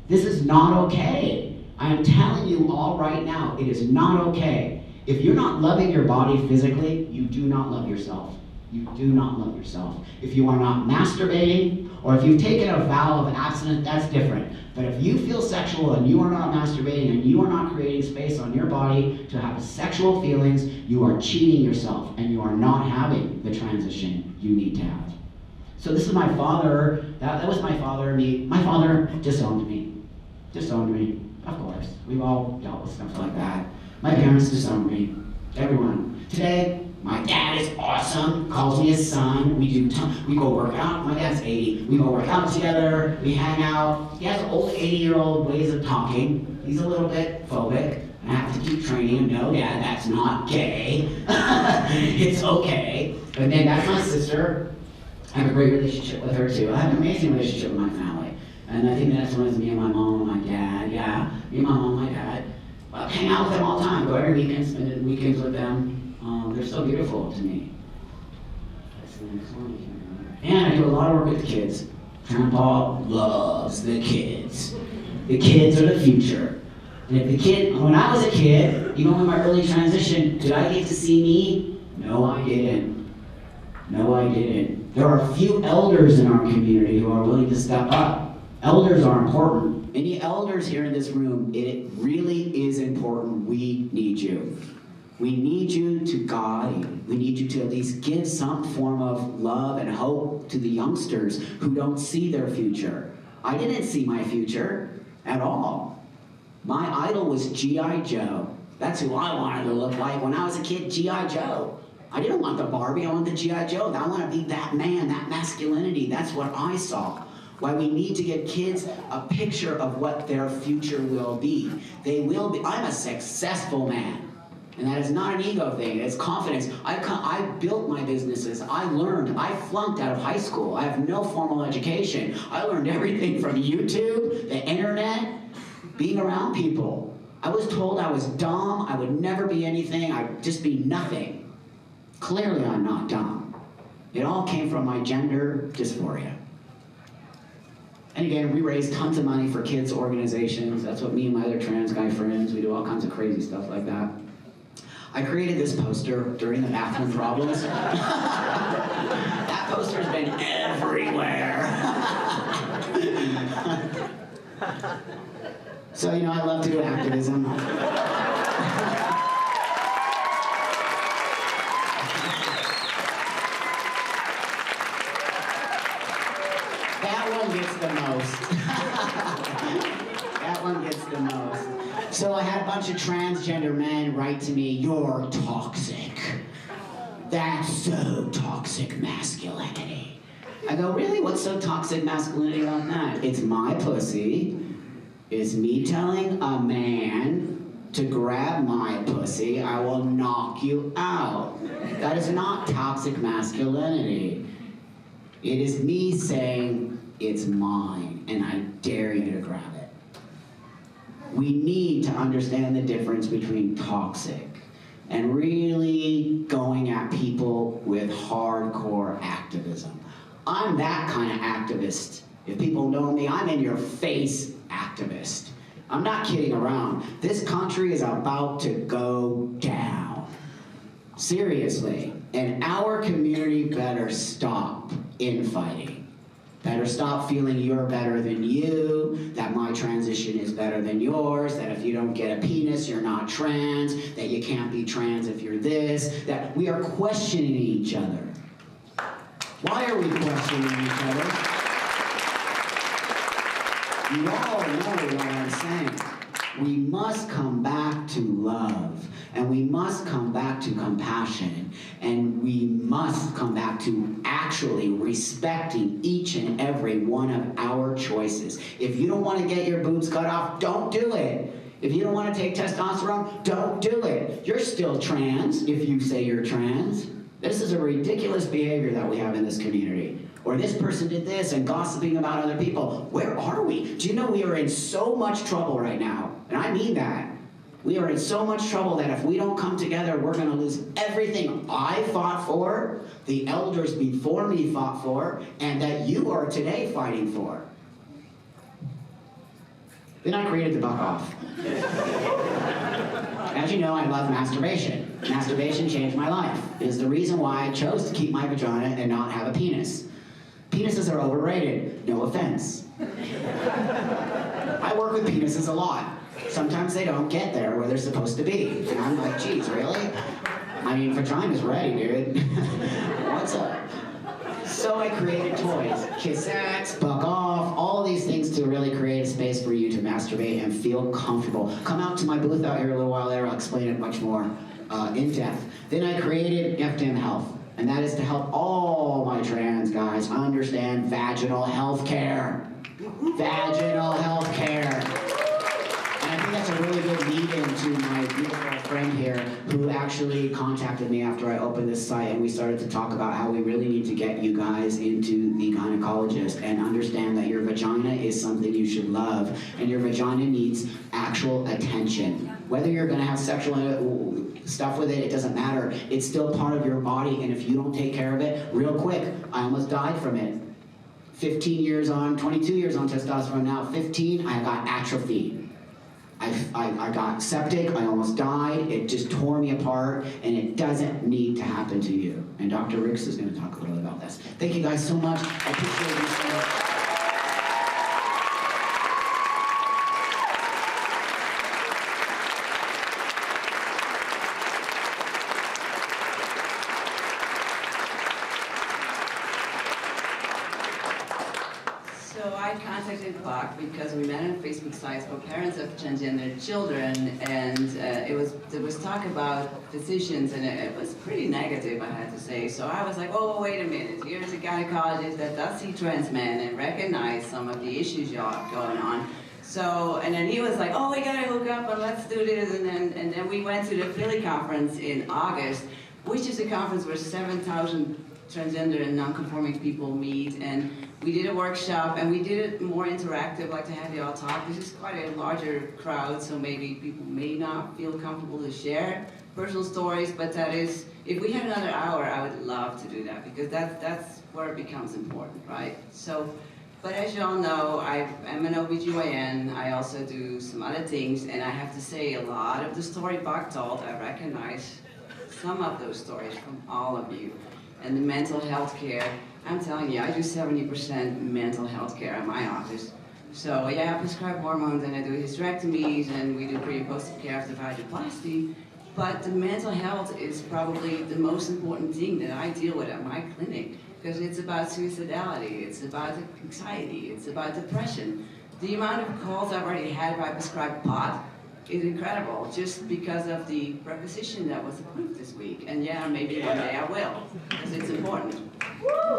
This is not okay. I am telling you all right now, it is not okay. If you're not loving your body physically, you do not love yourself. You do not love yourself. If you are not masturbating, or if you've taken a vow of abstinence, that's different. But if you feel sexual and you are not masturbating and you are not creating space on your body to have sexual feelings, you are cheating yourself and you are not having the transition you need to have. So this is my father, that was my father and me. My father disowned me. Disowned me, of course. We've all dealt with stuff like that. My parents disowned me. Everyone. Today, my dad is awesome, calls me his son, we go work out. My dad's 80. We go work out together, we hang out. He has old 80-year-old ways of talking. He's a little bit phobic. I have to keep training him, no, Dad, that's not gay. It's okay. And then that's my sister. I have a great relationship with her too. I have an amazing relationship with my family. And I think that's one is me and my mom and my dad, yeah. Me and my mom and my dad. I hang out with them all the time, go every weekend, spend weekends with them. They're so beautiful to me. That's the next one. And I do a lot of work with the kids. Grandpa loves the kids. The kids are the future. And if the kid, when I was a kid, in my early transition, did I get to see me? No, I didn't. No, I didn't. There are a few elders in our community who are willing to step up. Elders are important. Any elders here in this room, it really is important. We need you. We need you to guide. We need you to at least give some form of love and hope to the youngsters who don't see their future. I didn't see my future at all. My idol was G.I. Joe. That's who I wanted to look like when I was a kid, G.I. Joe. I didn't want the Barbie, I want the G.I. Joe. I want to be that man, that masculinity. That's what I saw. Why we need to give kids a picture of what their future will be. They will be. I'm a successful man. And that is not an ego thing, it's confidence. I built my businesses, I learned, I flunked out of high school. I have no formal education. I learned everything from YouTube, the internet, being around people. I was told I was dumb, I would never be anything, I'd just be nothing. Clearly I'm not dumb. It all came from my gender dysphoria. And again, we raise tons of money for kids' organizations. That's what me and my other trans guy friends, we do all kinds of crazy stuff like that. I created this poster during the bathroom problems. That poster's been everywhere. So, I love to do activism. That one gets the most. That one gets the most. So I had a bunch of transgender men write to me, "You're toxic. That's so toxic masculinity." I go, really? What's so toxic masculinity about that? It's my pussy. It's me telling a man to grab my pussy, I will knock you out. That is not toxic masculinity. It is me saying, it's mine, and I dare you to grab it. We need to understand the difference between toxic and really going at people with hardcore activism. I'm that kind of activist. If people know me, I'm in your face activist. I'm not kidding around. This country is about to go down. Seriously. And our community better stop infighting. Better stop feeling you're better than you, that my transition is better than yours, that if you don't get a penis, you're not trans, that you can't be trans if you're this, that we are questioning each other. Why are we questioning each other? You all know what I'm saying. We must come back to love, and we must come back to compassion, and we must come back to actually respecting each and every one of our choices. If you don't want to get your boobs cut off, don't do it. If you don't want to take testosterone, don't do it. You're still trans if you say you're trans. This is a ridiculous behavior that we have in this community. Or this person did this, and gossiping about other people. Where are we? Do you know we are in so much trouble right now? And I mean that. We are in so much trouble that if we don't come together, we're going to lose everything I fought for, the elders before me fought for, and that you are today fighting for. Then I created the Buck Off. As you know, I love masturbation. Masturbation changed my life. It is the reason why I chose to keep my vagina and not have a penis. Penises are overrated, no offense. I work with penises a lot. Sometimes they don't get there where they're supposed to be. And I'm like, geez, really? I mean, vagina's ready, dude. What's up? So I created toys, cassettes, Buck Off, all of these things to really create a space for you to masturbate and feel comfortable. Come out to my booth out here a little while later, I'll explain it much more in depth. Then I created FDM Health, and that is to help all my trans guys understand vaginal health care. Vaginal health care. And I think that's a really good lead-in to my beautiful friend here who actually contacted me after I opened this site, and we started to talk about how we really need to get you guys into the gynecologist and understand that your vagina is something you should love, and your vagina needs actual attention. Whether you're going to have sexual stuff with it, it doesn't matter. It's still part of your body, and if you don't take care of it, real quick, I almost died from it. 15 years on, 22 years on testosterone now, 15, I got atrophy. I got septic, I almost died, it just tore me apart, and it doesn't need to happen to you. And Dr. Rixt is going to talk a little bit about this. Thank you guys so much. I appreciate you so much. So I contacted Bach because we met on Facebook sites for parents of transgender children, and there was talk about physicians, and it was pretty negative, I had to say. So I was like, oh, wait a minute, here's a gynecologist that does see trans men and recognize some of the issues y'all have going on. So, and then he was like, oh, we gotta hook up and let's do this, and then we went to the Philly conference in August, which is a conference where 7,000 transgender and non-conforming people meet, and we did a workshop, and we did it more interactive, like to have you all talk. This is quite a larger crowd, so maybe people may not feel comfortable to share personal stories, but that is, if we had another hour, I would love to do that, because that's where it becomes important, right? So, but as you all know, I am an OBGYN, I also do some other things, and I have to say, a lot of the story Bach told, I recognize some of those stories from all of you. And the mental health care, I'm telling you, I do 70% mental health care in my office. So yeah, I prescribe hormones and I do hysterectomies and we do pre and post care after vaginoplasty. But the mental health is probably the most important thing that I deal with at my clinic, because it's about suicidality, it's about anxiety, it's about depression. The amount of calls I've already had if I prescribe pot is incredible, just because of the preposition that was approved this week. And yeah, maybe one day I will, because it's important. Woo!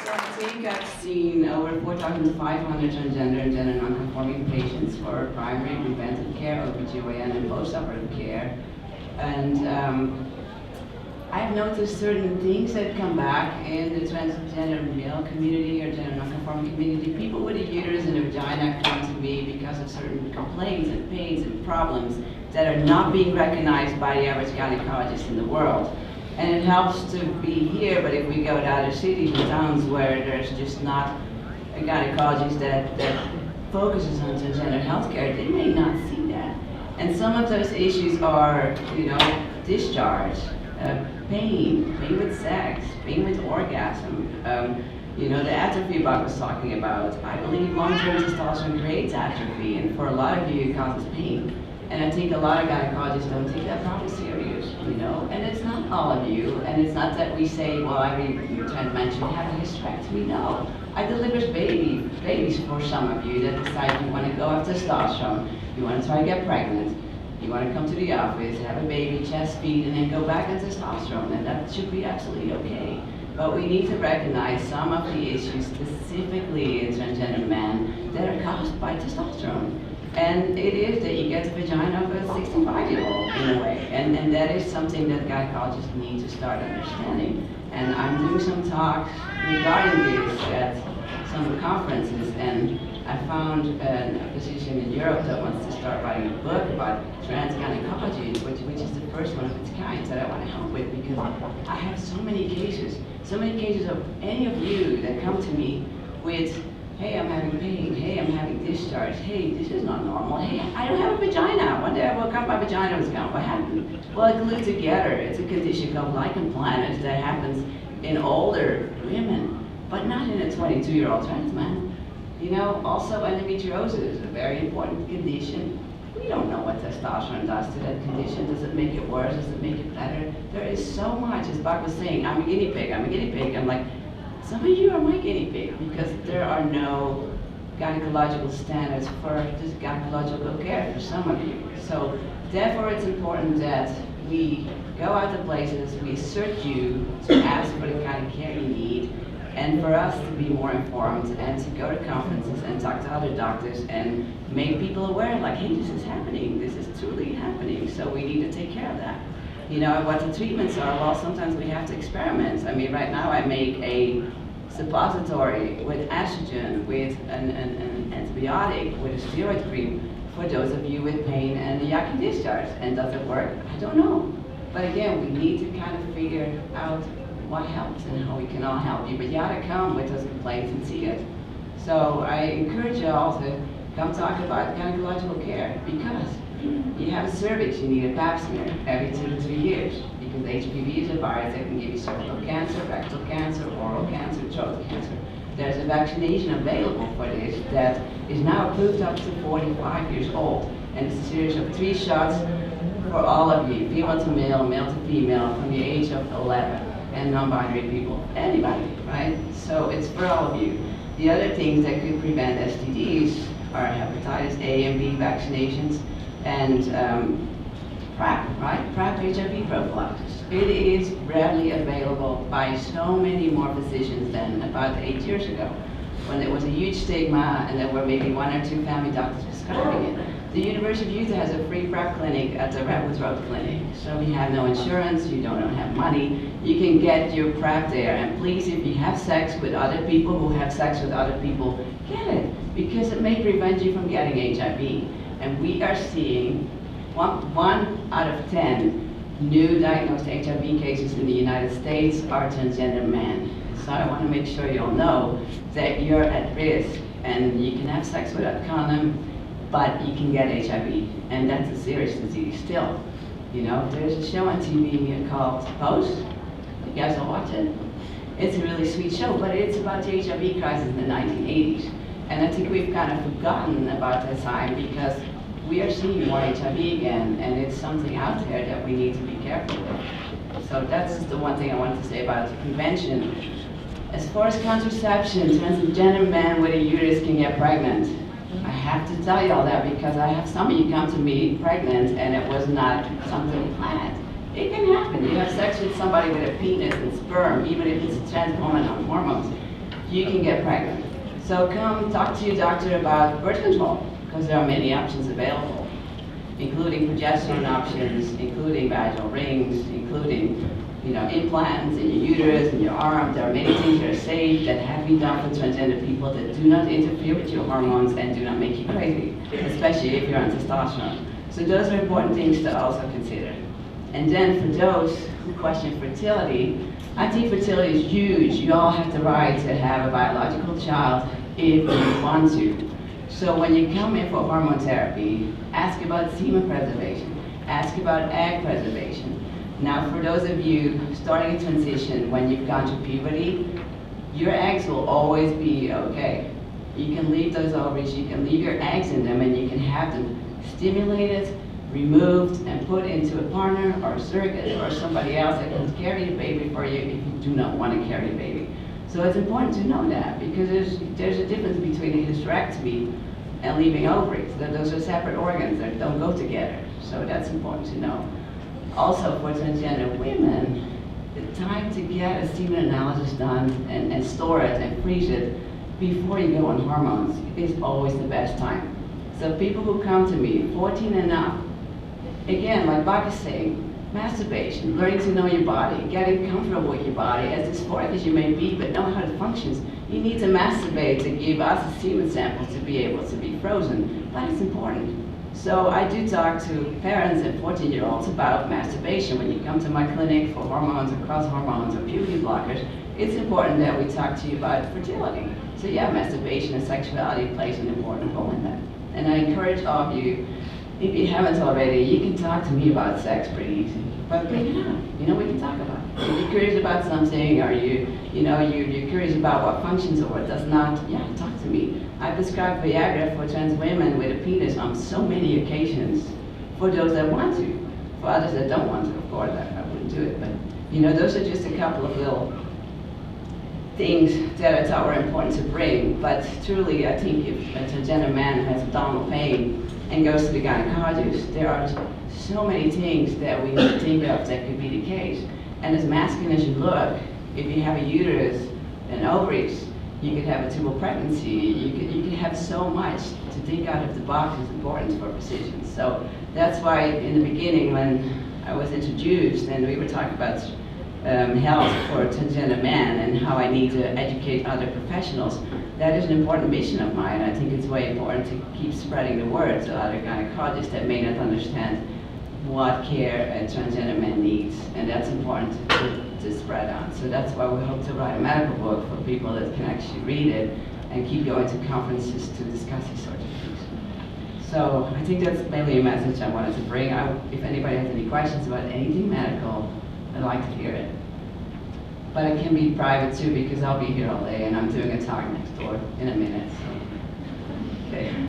So I think I've seen over 4,500 transgender and gender non-conforming patients for primary preventive care, OBGYN, and post-operative care. And I've noticed certain things that come back in the transgender male community or gender non-conforming community. People with a uterus and a vagina come to me because of certain complaints and pains and problems that are not being recognized by the average gynecologist in the world. And it helps to be here, but if we go to other cities and towns where there's just not a gynecologist that focuses on transgender healthcare, they may not see that. And some of those issues are, discharge, pain with sex, pain with orgasm, the atrophy Bob was talking about. I believe long-term testosterone creates atrophy, and for a lot of you it causes pain. And I think a lot of gynecologists don't take that problem serious, and it's not all of you, and it's not that we say, well, every trans man should have a hysterectomy. No, I deliver babies for some of you that decide you want to go off testosterone, you want to try to get pregnant, you want to come to the office, have a baby, chest feed, and then go back on testosterone, and that should be absolutely okay. But we need to recognize some of the issues specifically in transgender men that are caused by testosterone. And it is that you get the vagina of a 65-year-old in a way. And that is something that gynecologists need to start understanding. And I'm doing some talks regarding this at some conferences, and I found a physician in Europe that wants to start writing a book about trans gynecology, which is the first one of its kind that I want to help with, because I have so many cases of any of you that come to me with, hey, I'm having pain, hey, I'm having discharge, hey, this is not normal, hey, I don't have a vagina. One day I woke up, my vagina was gone. What happened? Well, it glued together. It's a condition called lichen planus that happens in older women, but not in a 22-year-old trans man. Also endometriosis is a very important condition. We don't know what testosterone does to that condition. Does it make it worse? Does it make it better? There is so much, as Bach was saying, I'm a guinea pig. I'm like, some of you are my guinea pig, because there are no gynecological standards for this gynecological care for some of you. So therefore it's important that we go out to places, we search you to ask for the kind of care you need, and for us to be more informed and to go to conferences and talk to other doctors and make people aware, like, hey, this is happening, this is truly happening, so we need to take care of that. What the treatments are, well, sometimes we have to experiment. I mean, right now I make a suppository with estrogen, with an antibiotic, with a steroid cream for those of you with pain and yucky discharge. And does it work? I don't know. But again, we need to kind of figure out what helps and how we can all help you. But you gotta come with those complaints and see it. So I encourage you all to come talk about gynecological care, because you have a cervix, you need a pap smear every 2 to 3 years, because HPV is a virus that can give you cervical cancer, rectal cancer, oral cancer, throat cancer. There's a vaccination available for this that is now approved up to 45 years old, and it's a series of 3 shots for all of you, female to male, male to female, from the age of 11, and non-binary people, anybody, right? So it's for all of you. The other things that could prevent STDs are hepatitis A and B vaccinations, and PrEP, right? PrEP HIV prophylaxis. It is readily available by so many more physicians than about 8 years ago, when there was a huge stigma and there were maybe 1 or 2 family doctors prescribing it. The University of Utah has a free PrEP clinic at the Redwoods Road Clinic. So if you have no insurance, you don't have money, you can get your PrEP there. And please, if you have sex with other people who have sex with other people, get it, because it may prevent you from getting HIV. And we are seeing one out of 10 new diagnosed HIV cases in the United States are transgender men. So I want to make sure you all know that you're at risk, and you can have sex without a condom, but you can get HIV, and that's a serious disease still. You know, there's a show on TV called Post. You guys will watch it. It's a really sweet show, but it's about the HIV crisis in the 1980s. And I think we've kind of forgotten about that time, because we are seeing more HIV again, and it's something out there that we need to be careful with. So that's the one thing I wanted to say about prevention. As far as contraception, transgender men with a uterus can get pregnant. I have to tell you all that, because I have some of you come to me pregnant and it was not something planned. It can happen. You have sex with somebody with a penis and sperm, even if it's a trans woman on hormones, you can get pregnant. So come talk to your doctor about birth control, because there are many options available, including progesterone options, including vaginal rings, including implants in your uterus and your arm. There are many things that are safe that have been done for transgender people that do not interfere with your hormones and do not make you crazy, especially if you're on testosterone. So those are important things to also consider. And then for those who question fertility, I think fertility is huge. You all have the right to have a biological child if you want to. So when you come in for hormone therapy, ask about semen preservation, ask about egg preservation. Now, for those of you starting a transition when you've gone to puberty, your eggs will always be okay. You can leave those ovaries, you can leave your eggs in them, and you can have them stimulated, removed, and put into a partner or a surrogate or somebody else that can carry a baby for you if you do not want to carry a baby. So it's important to know that, because there's a difference between a hysterectomy and leaving ovaries. Those are separate organs that don't go together. So that's important to know. Also, for transgender women, the time to get a semen analysis done and store it and freeze it before you go on hormones is always the best time. So people who come to me, 14 and up, again, like Bach is saying, masturbation, learning to know your body, getting comfortable with your body, as dysphoric as you may be, but know how it functions. You need to masturbate to give us a semen sample to be able to be frozen, but it's important. So I do talk to parents and 14-year-olds about masturbation. When you come to my clinic for hormones or cross hormones or puberty blockers, it's important that we talk to you about fertility. So yeah, masturbation and sexuality plays an important role in that. And I encourage all of you, if you haven't already, you can talk to me about sex pretty easy. But bring it up. We can talk about it. If you're curious about something, or you're curious about what functions or what does not, yeah, talk to me. I prescribe Viagra for trans women with a penis on so many occasions, for those that want to. For others that don't want to, of course, I wouldn't do it. But those are just a couple of little things that I thought were important to bring. But truly, I think if a transgender man has abdominal pain and goes to the gynecologist, there are so many things that we need to think of that could be the case. And as masculine as you look, if you have a uterus and ovaries, you could have a tubal pregnancy. You could have so much to think out of the box is important for precision. So that's why in the beginning, when I was introduced and we were talking about health for transgender men and how I need to educate other professionals, that is an important mission of mine. I think it's way important to keep spreading the word to other gynecologists that may not understand what care a transgender man needs, and that's important to spread on. So that's why we hope to write a medical book for people that can actually read it and keep going to conferences to discuss these sorts of things. So I think that's mainly a message I wanted to bring. If anybody has any questions about anything medical, I'd like to hear it. But it can be private too, because I'll be here all day and I'm doing a talk next door in a minute. So. Okay.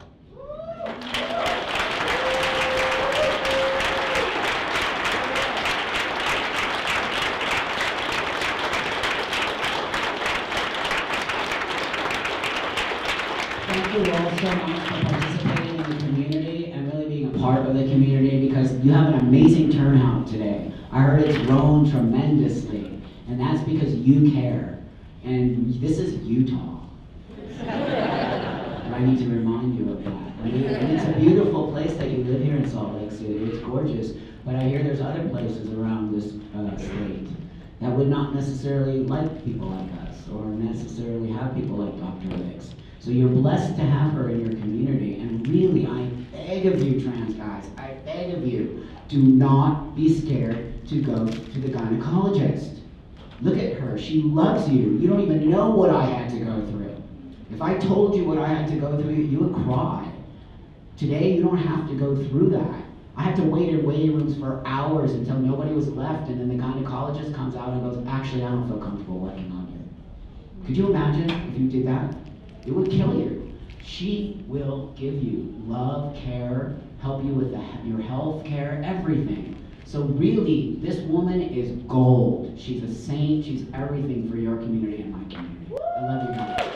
Thank you all so much for participating in the community and really being a part of the community, because you have an amazing turnout today. I heard it's grown tremendously, and that's because you care. And this is Utah. And I need to remind you of that. And it's a beautiful place that you live here in Salt Lake City. It's gorgeous, but I hear there's other places around this state that would not necessarily like people like us, or necessarily have people like Dr. Rixt. So you're blessed to have her in your community, and really, I beg of you, trans guys, I beg of you, do not be scared to go to the gynecologist. Look at her, she loves you. You don't even know what I had to go through. If I told you what I had to go through, you would cry. Today, you don't have to go through that. I had to wait in waiting rooms for hours until nobody was left, and then the gynecologist comes out and goes, actually, I don't feel comfortable working on you. Could you imagine if you did that? It would kill you. She will give you love, care, help you with your health care, everything. So really, this woman is gold. She's a saint. She's everything for your community and my community. I love you guys.